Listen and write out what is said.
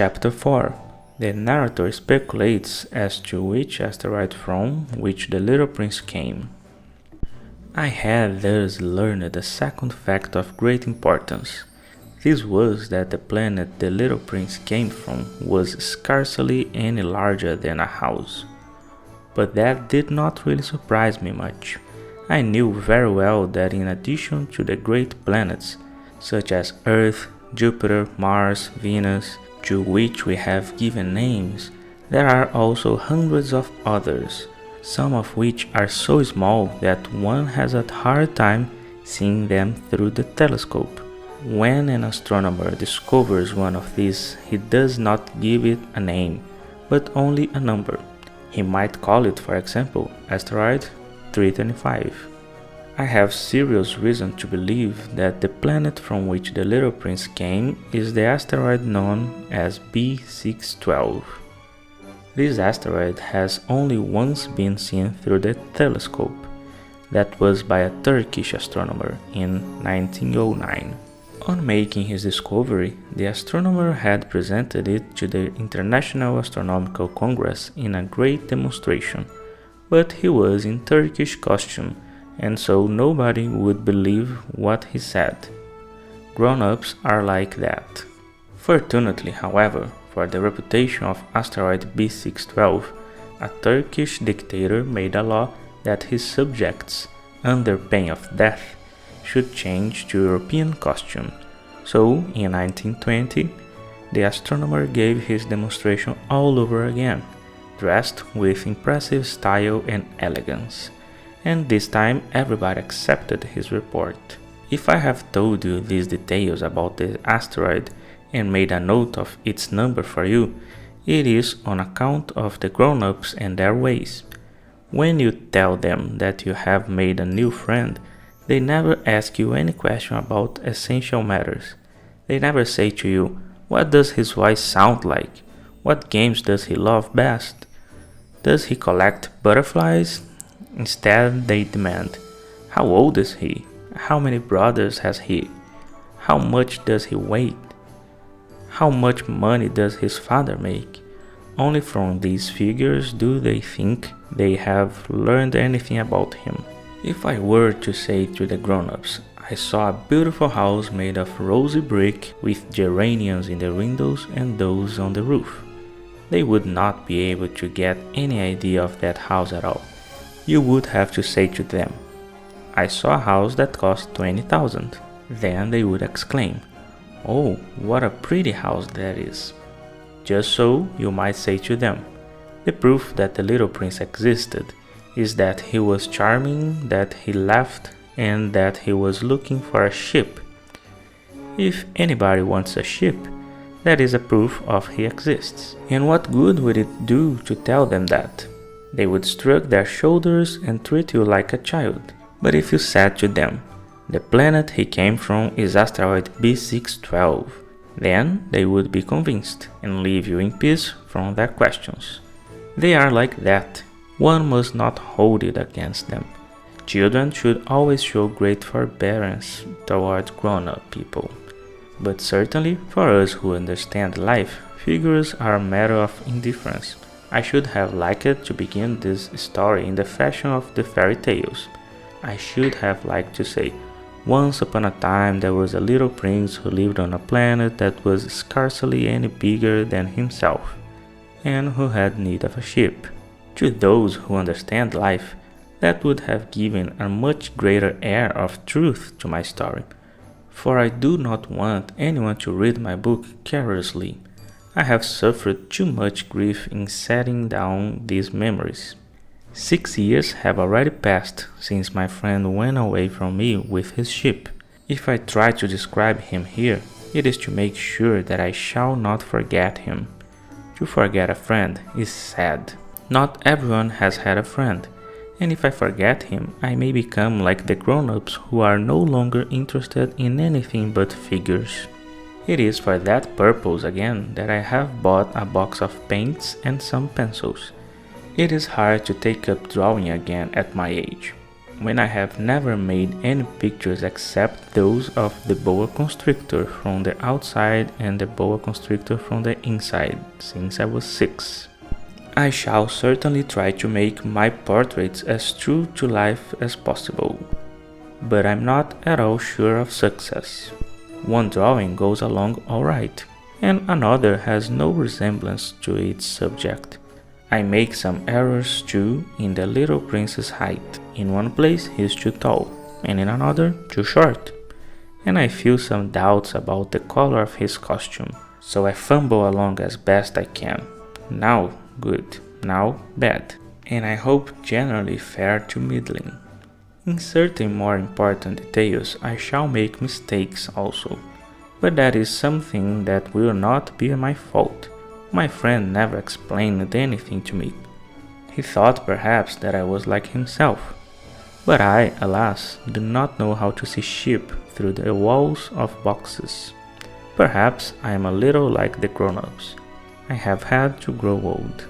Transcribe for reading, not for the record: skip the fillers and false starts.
Chapter 4. The narrator speculates as to which asteroid from which the little prince came. I had thus learned a second fact of great importance. This was that the planet the little prince came from was scarcely any larger than a house. But that did not really surprise me much. I knew very well that in addition to the great planets, such as Earth, Jupiter, Mars, Venus, to which we have given names, there are also hundreds of others, some of which are so small that one has a hard time seeing them through the telescope. When an astronomer discovers one of these, he does not give it a name, but only a number. He might call it, for example, asteroid 325. I have serious reason to believe that the planet from which the little prince came is the asteroid known as B612. This asteroid has only once been seen through the telescope. That was by a Turkish astronomer in 1909. On making his discovery, the astronomer had presented it to the International Astronomical Congress in a great demonstration, but he was in Turkish costume, and so nobody would believe what he said. Grown-ups are like that. Fortunately, however, for the reputation of asteroid B612, a Turkish dictator made a law that his subjects, under pain of death, should change to European costume. So, in 1920, the astronomer gave his demonstration all over again, dressed with impressive style and elegance. And this time everybody accepted his report. If I have told you these details about the asteroid and made a note of its number for you, it is on account of the grown-ups and their ways. When you tell them that you have made a new friend, they never ask you any question about essential matters. They never say to you, what does his voice sound like? What games does he love best? Does he collect butterflies? Instead, they demand, how old is he? How many brothers has he? How much does he weigh? How much money does his father make? Only from these figures do they think they have learned anything about him. If I were to say to the grown-ups, I saw a beautiful house made of rosy brick with geraniums in the windows and those on the roof, they would not be able to get any idea of that house at all. You would have to say to them, I saw a house that cost 20,000. Then they would exclaim, oh, what a pretty house that is. Just so you might say to them, the proof that the little prince existed is that he was charming, that he laughed, and that he was looking for a ship. If anybody wants a ship, that is a proof of he exists. And what good would it do to tell them that? They would shrug their shoulders and treat you like a child. But if you said to them, the planet he came from is asteroid B612, then they would be convinced and leave you in peace from their questions. They are like that. One must not hold it against them. Children should always show great forbearance toward grown-up people. But certainly, for us who understand life, figures are a matter of indifference. I should have liked to begin this story in the fashion of the fairy tales. I should have liked to say, once upon a time there was a little prince who lived on a planet that was scarcely any bigger than himself, and who had need of a ship. To those who understand life, that would have given a much greater air of truth to my story, for I do not want anyone to read my book carelessly. I have suffered too much grief in setting down these memories. 6 years have already passed since my friend went away from me with his ship. If I try to describe him here, it is to make sure that I shall not forget him. To forget a friend is sad. Not everyone has had a friend, and if I forget him, I may become like the grown-ups who are no longer interested in anything but figures. It is for that purpose again that I have bought a box of paints and some pencils. It is hard to take up drawing again at my age. when I have never made any pictures except those of the boa constrictor from the outside and the boa constrictor from the inside, since I was 6. I shall certainly try to make my portraits as true to life as possible, but I'm not at all sure of success. One drawing goes along all right, and another has no resemblance to its subject. I make some errors too in the little prince's height. In one place he is too tall, and in another too short. And I feel some doubts about the color of his costume, so I fumble along as best I can. Now good, now bad, and I hope generally fair to middling. In certain more important details I shall make mistakes also, but that is something that will not be my fault. My friend never explained anything to me. He thought perhaps that I was like himself. But I, alas, do not know how to see sheep through the walls of boxes. Perhaps I am a little like the grown-ups. I have had to grow old.